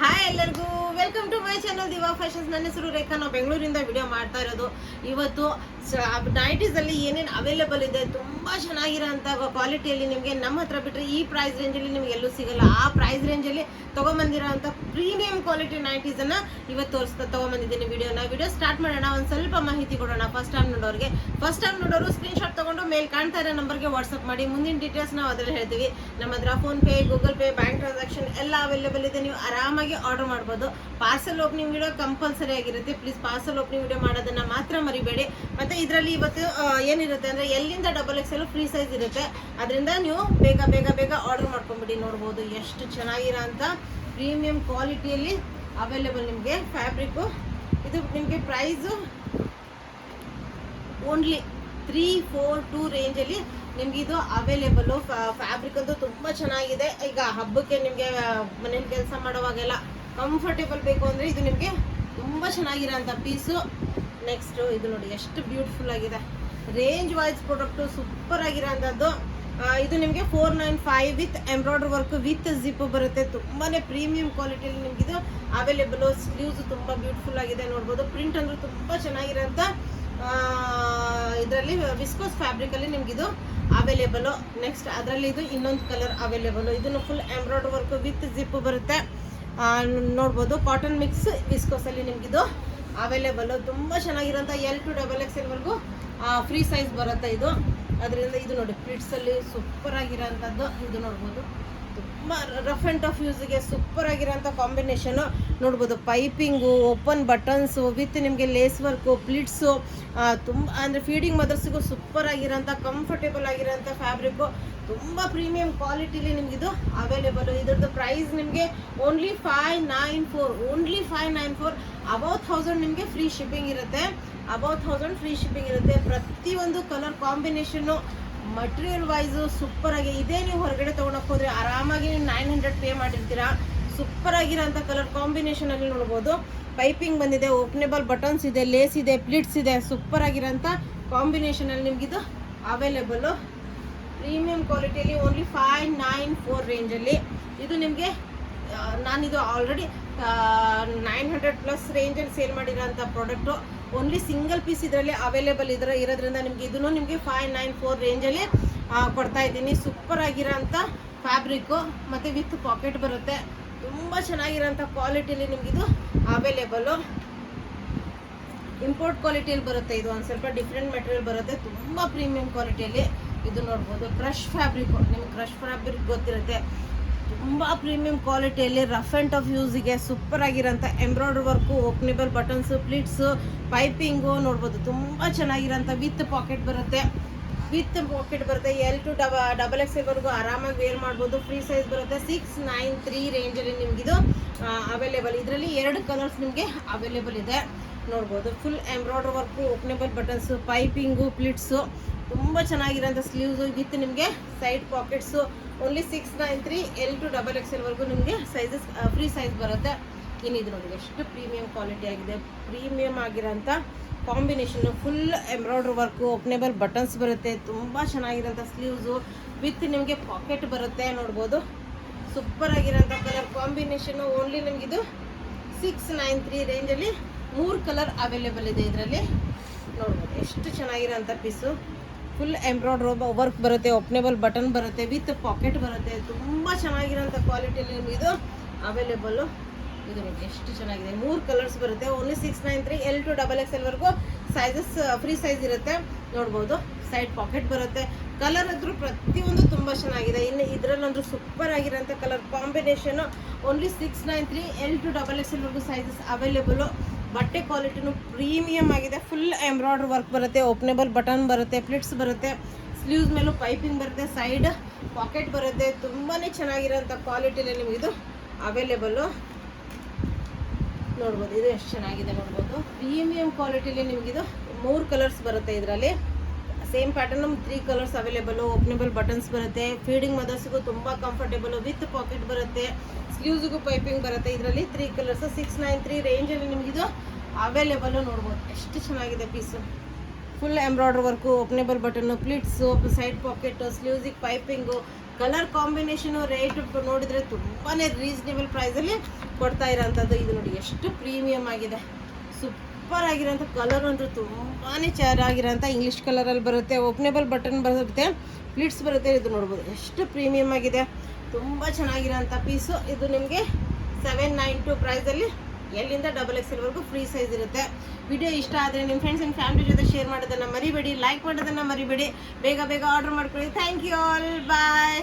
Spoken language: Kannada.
ಹಾಯ್ ಎಲ್ಲರಿಗೂ welcome to my channel Diva Fashions. ನನ್ನ ಹೆಸರು ರೇಖಾ. ನಾವು ಬೆಂಗಳೂರಿಂದ ವಿಡಿಯೋ ಮಾಡ್ತಾ ಇರೋದು. ಇವತ್ತು ನೈಟೀಸಲ್ಲಿ ಏನೇನು ಅವೈಲೇಬಲ್ ಇದೆ, ತುಂಬ ಚೆನ್ನಾಗಿರೋಂಥ ಕ್ವಾಲಿಟಿಯಲ್ಲಿ ನಿಮಗೆ ನಮ್ಮ ಹತ್ರ ಬಿಟ್ಟರೆ ಈ ಪ್ರೈಸ್ ರೇಂಜಲ್ಲಿ ನಿಮ್ಗೆ ಎಲ್ಲೂ ಸಿಗಲ್ಲ. ಆ ಪ್ರೈಸ್ ರೇಂಜಲ್ಲಿ ತೊಗೊಂಬಂದಿರೋಂಥ ಪ್ರೀಮಿಯಂ ಕ್ವಾಲಿಟಿ ನೈಟೀಸನ್ನು ಇವತ್ತು ತೊಗೊಂಬಂದಿದ್ದೀನಿ. ವಿಡಿಯೋ ಸ್ಟಾರ್ಟ್ ಮಾಡೋಣ. ಒಂದು ಸ್ವಲ್ಪ ಮಾಹಿತಿ ಕೊಡೋಣ ಫಸ್ಟ್ ಟೈಮ್ ನೋಡೋರು ಸ್ಕ್ರೀನ್ಶಾಟ್ ತೊಗೊಂಡು ಮೇಲೆ ಕಾಣ್ತಾ ಇರೋ ನಂಬರ್ಗೆ ವಾಟ್ಸಪ್ ಮಾಡಿ. ಮುಂದಿನ ಡೀಟೇಲ್ಸ್ ನಾವು ಅದರಲ್ಲಿ ಹೇಳ್ತೀವಿ. ನಮ್ಮ ಹತ್ರ PhonePe, Google pay, bank transaction ಎಲ್ಲ ಅವೈಲೇಬಲ್ ಇದೆ. ನೀವು ಆರಾಮಾಗಿ ಆರ್ಡರ್ ಮಾಡ್ಬೋದು. ಪಾರ್ಸಲ್ ಓಪನಿಂಗ್ ವಿಡಿಯೋ ಕಂಪಲ್ಸರಿ ಆಗಿರುತ್ತೆ. ಪ್ಲೀಸ್ ಪಾರ್ಸಲ್ ಓಪನಿಂಗ್ ವಿಡಿಯೋ ಮಾಡೋದನ್ನ ಮಾತ್ರ ಮರಿಬೇಡಿ. ಮತ್ತೆ ಇದರಲ್ಲಿ ಇವತ್ತು ಏನಿರುತ್ತೆ ಅಂದ್ರೆ ಎಲ್ಲಿಂದ XXL ಫ್ರೀ ಸೈಜ್ ಇರುತ್ತೆ. ಅದರಿಂದ ನೀವು ಬೇಗ ಆರ್ಡರ್ ಮಾಡ್ಕೊಂಡ್ಬಿಡಿ. ನೋಡ್ಬೋದು ಎಷ್ಟು ಚೆನ್ನಾಗಿರೋ ಅಂತ ಪ್ರೀಮಿಯಂ ಕ್ವಾಲಿಟಿಯಲ್ಲಿ ಅವೈಲೇಬಲ್ ನಿಮಗೆ ಫ್ಯಾಬ್ರಿಕ್ಕು. ಇದು ನಿಮಗೆ ಪ್ರೈಸು ಓನ್ಲಿ 342 ರೇಂಜಲ್ಲಿ ನಿಮ್ಗೆ ಇದು ಅವೈಲೇಬಲು. ಫ್ಯಾಬ್ರಿಕ್ ಅಂತೂ ತುಂಬ ಚೆನ್ನಾಗಿದೆ. ಈಗ ಹಬ್ಬಕ್ಕೆ ನಿಮಗೆ ಮನೇಲಿ ಕೆಲಸ ಮಾಡೋವಾಗೆಲ್ಲ ಕಂಫರ್ಟೇಬಲ್ ಬೇಕು ಅಂದರೆ ಇದು ನಿಮಗೆ ತುಂಬ ಚೆನ್ನಾಗಿರೋಂಥ ಪೀಸು. ನೆಕ್ಸ್ಟು ಇದು ನೋಡಿ ಎಷ್ಟು ಬ್ಯೂಟಿಫುಲ್ ಆಗಿದೆ. ರೇಂಜ್ ವೈಸ್ ಪ್ರಾಡಕ್ಟು ಸೂಪರ್ ಆಗಿರೋಂಥದ್ದು. ಇದು ನಿಮಗೆ 495 with embroidery work with zip ಬರುತ್ತೆ. ತುಂಬಾ ಪ್ರೀಮಿಯಂ ಕ್ವಾಲಿಟಿಯಲ್ಲಿ ನಿಮ್ಗೆ ಇದು ಅವೈಲೇಬಲು. ಸ್ಲೀವ್ಸ್ ತುಂಬ ಬ್ಯೂಟಿಫುಲ್ ಆಗಿದೆ. ನೋಡ್ಬೋದು ಪ್ರಿಂಟ್ ಅಂದ್ರೆ ತುಂಬ ಚೆನ್ನಾಗಿರೋಂಥ ಇದರಲ್ಲಿ ವಿಸ್ಕೋಸ್ ಫ್ಯಾಬ್ರಿಕಲ್ಲಿ ನಿಮ್ಗಿದು ಅವೈಲೇಬಲು. ನೆಕ್ಸ್ಟ್ ಅದರಲ್ಲಿ ಇದು ಇನ್ನೊಂದು ಕಲರ್ ಅವೈಲೇಬಲು. ಇದನ್ನು full embroidery work with zip ಬರುತ್ತೆ. ನೋಡ್ಬೋದು ಕಾಟನ್ ಮಿಕ್ಸ್ ವಿಸ್ಕೋಸಲ್ಲಿ ನಿಮ್ಗಿದು ಅವೈಲೇಬಲು. ತುಂಬ ಚೆನ್ನಾಗಿರೋಂಥ L to XXL ವರೆಗೂ ಫ್ರೀ ಸೈಜ್ ಬರುತ್ತೆ ಇದು. ಅದರಿಂದ ಇದು ನೋಡಿ ಪ್ಲಿಟ್ಸಲ್ಲಿ ಸೂಪರ್ ಆಗಿರೋಂಥದ್ದು. ಇದು ನೋಡ್ಬೋದು ತುಂಬ ರಫ್ ಆ್ಯಂಡ್ ಟಫ್ ಯೂಸಿಗೆ ಸೂಪರ್ ಆಗಿರೋಂಥ ಕಾಂಬಿನೇಷನು. ನೋಡ್ಬೋದು ಪೈಪಿಂಗು, ಓಪನ್ ಬಟನ್ಸು ವಿತ್ ನಿಮಗೆ ಲೇಸ್ ವರ್ಕು, ಪ್ಲಿಟ್ಸು, ತುಂಬ ಅಂದರೆ ಫೀಡಿಂಗ್ ಮದರ್ಸಿಗೂ ಸೂಪರ್ ಆಗಿರೋಂಥ ಕಂಫರ್ಟೇಬಲ್ ಆಗಿರೋಂಥ ಫ್ಯಾಬ್ರಿಕ್ಕು. ತುಂಬ ಪ್ರೀಮಿಯಂ ಕ್ವಾಲಿಟಿಲಿ ನಿಮಗಿದು ಅವೈಲೇಬಲು. ಇದ್ರದ್ದು ಪ್ರೈಸ್ ನಿಮಗೆ ಓನ್ಲಿ 594. ಅಬೌವ್ 1000 ನಿಮಗೆ ಫ್ರೀ ಶಿಪ್ಪಿಂಗ್ ಇರುತ್ತೆ. ಪ್ರತಿಯೊಂದು colour combination material wise super ಆಗಿ ಇದೇ. ನೀವು ಹೊರಗಡೆ ತೊಗೊಳಕ್ಕೆ ಹೋದರೆ ಆರಾಮಾಗಿ 900 ಪೇ ಮಾಡಿರ್ತೀರಾ. ಸೂಪರ್ ಆಗಿರೋಂಥ ಕಲರ್ ಕಾಂಬಿನೇಷನಲ್ಲಿ ನೋಡ್ಬೋದು. ಪೈಪಿಂಗ್ ಬಂದಿದೆ, ಓಪನೇಬಲ್ ಬಟನ್ಸ್ ಇದೆ, ಲೇಸ್ ಇದೆ, ಪ್ಲಿಟ್ಸ್ ಇದೆ. ಸೂಪರ್ ಆಗಿರೋಂಥ ಕಾಂಬಿನೇಷನಲ್ಲಿ ನಿಮಗಿದು ಅವೈಲೇಬಲು. ಪ್ರೀಮಿಯಂ ಕ್ವಾಲಿಟಿಯಲ್ಲಿ ಓನ್ಲಿ 594 ರೇಂಜಲ್ಲಿ ಇದು ನಿಮಗೆ. ನಾನಿದು ಆಲ್ರೆಡಿ 900+ ರೇಂಜಲ್ಲಿ ಸೇಲ್ ಮಾಡಿರೋಂಥ ಪ್ರಾಡಕ್ಟು. ಓನ್ಲಿ ಸಿಂಗಲ್ ಪೀಸ್ ಇದರಲ್ಲಿ ಅವೈಲೇಬಲ್ ಇರೋದ್ರಿಂದ ನಿಮಗೆ ಇದನ್ನು ನಿಮಗೆ 594 ರೇಂಜಲ್ಲಿ ಕೊಡ್ತಾ ಇದ್ದೀನಿ. ಸೂಪರ್ ಆಗಿರೋಂಥ ಫ್ಯಾಬ್ರಿಕ್ಕು ಮತ್ತು ವಿತ್ ಪಾಕೆಟ್ ಬರುತ್ತೆ. ತುಂಬ ಚೆನ್ನಾಗಿರೋಂಥ ಕ್ವಾಲಿಟಿಯಲ್ಲಿ ನಿಮಗಿದು ಅವೈಲೇಬಲು. ಇಂಪೋರ್ಟ್ ಕ್ವಾಲಿಟಿಯಲ್ಲಿ ಬರುತ್ತೆ. ಇದು ಒಂದು ಸ್ವಲ್ಪ ಡಿಫ್ರೆಂಟ್ ಮೆಟೀರಿಯಲ್ ಬರುತ್ತೆ. ತುಂಬ ಪ್ರೀಮಿಯಂ ಕ್ವಾಲಿಟಿಯಲ್ಲಿ ಇದು ನೋಡ್ಬೋದು. ಕ್ರಶ್ ಫ್ಯಾಬ್ರಿಕ್ಕು, ನಿಮ್ಗೆ ಕ್ರಶ್ ಫ್ಯಾಬ್ರಿಕ್ ಗೊತ್ತಿರುತ್ತೆ. ತುಂಬ ಪ್ರೀಮಿಯಂ ಕ್ವಾಲಿಟಿಯಲ್ಲಿ ರಫ್ ಆ್ಯಂಡ್ ಟಫ್ ಯೂಸಿಗೆ ಸೂಪರ್ ಆಗಿರೋಂಥ embroidery work, openable buttons, pleats, piping ನೋಡ್ಬೋದು. ತುಂಬ ಚೆನ್ನಾಗಿರೋಂಥ ವಿತ್ ಪಾಕೆಟ್ ಬರುತ್ತೆ. L to XXL ವರೆಗೂ ಆರಾಮಾಗಿ ವೇರ್ ಮಾಡ್ಬೋದು. ಫ್ರೀ ಸೈಜ್ ಬರುತ್ತೆ. 693 ರೇಂಜಲ್ಲಿ ನಿಮಗಿದು ಅವೈಲೇಬಲ್. ಇದರಲ್ಲಿ 2 ಕಲರ್ಸ್ ನಿಮಗೆ ಅವೈಲೇಬಲ್ ಇದೆ. ನೋಡ್ಬೋದು full embroidery work, openable buttons, piping, pleats. ತುಂಬ ಚೆನ್ನಾಗಿರೋಂಥ ಸ್ಲೀವ್ಸು ವಿತ್ ನಿಮಗೆ side pockets. Only 693 L to XXL ವರೆಗೂ ನಿಮಗೆ ಸೈಜಸ್ ಫ್ರೀ ಸೈಜ್ ಬರುತ್ತೆ. ಇನ್ನಿದು ನೋಡಿ ಎಷ್ಟು ಪ್ರೀಮಿಯಂ ಕ್ವಾಲಿಟಿ ಆಗಿದೆ. ಪ್ರೀಮಿಯಂ ಆಗಿರೋಂಥ combination. Full embroidery work, openable buttons ಬರುತ್ತೆ. ತುಂಬ ಚೆನ್ನಾಗಿರೋಂಥ ಸ್ಲೀವ್ಸು ವಿತ್ ನಿಮಗೆ ಪಾಕೆಟ್ ಬರುತ್ತೆ. ನೋಡ್ಬೋದು ಸೂಪರ್ ಆಗಿರೋಂಥ ಕಲರ್ ಕಾಂಬಿನೇಷನ್ನು. ಓನ್ಲಿ ನಿಮಗಿದು 693 ರೇಂಜಲ್ಲಿ 3 ಕಲರ್ ಅವೈಲೇಬಲ್ ಇದೆ ಇದರಲ್ಲಿ. ನೋಡ್ಬೋದು ಎಷ್ಟು ಚೆನ್ನಾಗಿರೋಂಥ ಪೀಸು. ಫುಲ್ ಎಂಬ್ರಾಯ್ಡ್ರಿ ವರ್ಕ್ ಬರುತ್ತೆ, ಓಪನೇಬಲ್ ಬಟನ್ ಬರುತ್ತೆ, ವಿತ್ ಪಾಕೆಟ್ ಬರುತ್ತೆ. ತುಂಬ ಚೆನ್ನಾಗಿರೋಂಥ ಕ್ವಾಲಿಟಿಯಲ್ಲಿ ನಿಮಗಿದು ಅವೈಲೇಬಲು. ಇದು ನೋಡಿ ಎಷ್ಟು ಚೆನ್ನಾಗಿದೆ. 3 ಕಲರ್ಸ್ ಬರುತ್ತೆ. ಓನ್ಲಿ 693 L to XXL ವರೆಗೂ ಸೈಜಸ್ ಫ್ರೀ ಸೈಜ್ ಇರುತ್ತೆ. ನೋಡ್ಬೋದು ಸೈಡ್ ಪಾಕೆಟ್ ಬರುತ್ತೆ. ಕಲರ್ ಅಂದ್ರೂ ಪ್ರತಿಯೊಂದು ತುಂಬ ಚೆನ್ನಾಗಿದೆ. ಇನ್ನು ಇದರಲ್ಲಂದ್ರೂ ಸೂಪರ್ ಆಗಿರೋಂಥ colour combination. Only 693 L to XXL ವರೆಗೂ ಸೈಜಸ್ ಅವೈಲೇಬಲು. ಬಟ್ಟೆ ಕ್ವಾಲಿಟಿನೂ ಪ್ರೀಮಿಯಮ್ ಆಗಿದೆ. ಫುಲ್ ಎಂಬ್ರಾಯ್ಡ್ರಿ ವರ್ಕ್ ಬರುತ್ತೆ, ಓಪನೇಬಲ್ ಬಟನ್ ಬರುತ್ತೆ, ಪ್ಲಿಟ್ಸ್ ಬರುತ್ತೆ, ಸ್ಲೀವ್ಸ್ ಮೇಲೂ ಪೈಪಿಂಗ್ ಬರುತ್ತೆ, ಸೈಡ್ ಪಾಕೆಟ್ ಬರುತ್ತೆ. ತುಂಬಾ ಚೆನ್ನಾಗಿರೋಂಥ ಕ್ವಾಲಿಟಿಯಲ್ಲಿ ನಿಮಗಿದು ಅವೈಲೇಬಲು. ನೋಡ್ಬೋದು ಇದು ಎಷ್ಟು ಚೆನ್ನಾಗಿದೆ. ನೋಡ್ಬೋದು ಪ್ರೀಮಿಯಂ ಕ್ವಾಲಿಟಿಯಲ್ಲಿ ನಿಮಗಿದು 3 ಕಲರ್ಸ್ ಬರುತ್ತೆ. ಇದರಲ್ಲಿ same pattern 3 colours available. Openable buttons ಬರುತ್ತೆ. ಫೀಡಿಂಗ್ ಮದರ್ಸ್ಗೂ ತುಂಬ ಕಂಫರ್ಟೇಬಲು. ವಿತ್ ಪಾಕೆಟ್ ಬರುತ್ತೆ. ಸ್ಲೀವ್ಸ್ಗೂ ಪೈಪಿಂಗ್ ಬರುತ್ತೆ. ಇದರಲ್ಲಿ 3 ಕಲರ್ಸ್ 693 ರೇಂಜಲ್ಲಿ ನಿಮಗಿದು ಅವೈಲೇಬಲು. ನೋಡ್ಬೋದು ಎಷ್ಟು ಚೆನ್ನಾಗಿದೆ piece. Full embroidery work, openable button, pleats, side pocket, ಸ್ಲೀವ್ಸಿಗೆ ಪೈಪಿಂಗು, ಕಲರ್ ಕಾಂಬಿನೇಷನು ರೇಟ್ ನೋಡಿದರೆ ತುಂಬಾ ರೀಸನೇಬಲ್ ಪ್ರೈಸಲ್ಲಿ ಕೊಡ್ತಾ ಇರೋಂಥದ್ದು. ಇದು ನೋಡಿ ಎಷ್ಟು ಪ್ರೀಮಿಯಮ್ ಆಗಿದೆ, ಸೂಪರ್ ಆಗಿರೋಂಥ ಕಲರ್ ಅಂತೂ ತುಂಬಾ ಚೆನ್ನಾಗಿರೋಂಥ ಇಂಗ್ಲೀಷ್ ಕಲರಲ್ಲಿ ಬರುತ್ತೆ. ಓಪನೇಬಲ್ ಬಟನ್ ಬರುತ್ತೆ, ಪ್ಲಿಟ್ಸ್ ಬರುತ್ತೆ. ಇದು ನೋಡ್ಬೋದು ಎಷ್ಟು ಪ್ರೀಮಿಯಮ್ ಆಗಿದೆ, ತುಂಬ ಚೆನ್ನಾಗಿರೋಂಥ ಪೀಸು. ಇದು ನಿಮಗೆ 792 ಪ್ರೈಸಲ್ಲಿ ಎಲ್ಲಿಂದ XXL ಫ್ರೀ ಸೈಜ್ ಇರುತ್ತೆ. ವಿಡಿಯೋ ಇಷ್ಟ ಆದರೆ ನಿಮ್ಮ ಫ್ರೆಂಡ್ಸ್ ಆ್ಯಂಡ್ ಫ್ಯಾಮಿಲಿ ಜೊತೆ ಶೇರ್ ಮಾಡೋದನ್ನು ಮರಿಬೇಡಿ, ಲೈಕ್ ಮಾಡೋದನ್ನು ಮರಿಬೇಡಿ. ಬೇಗ ಬೇಗ ಆರ್ಡರ್ ಮಾಡ್ಕೊಳ್ಳಿ. Thank you all, bye.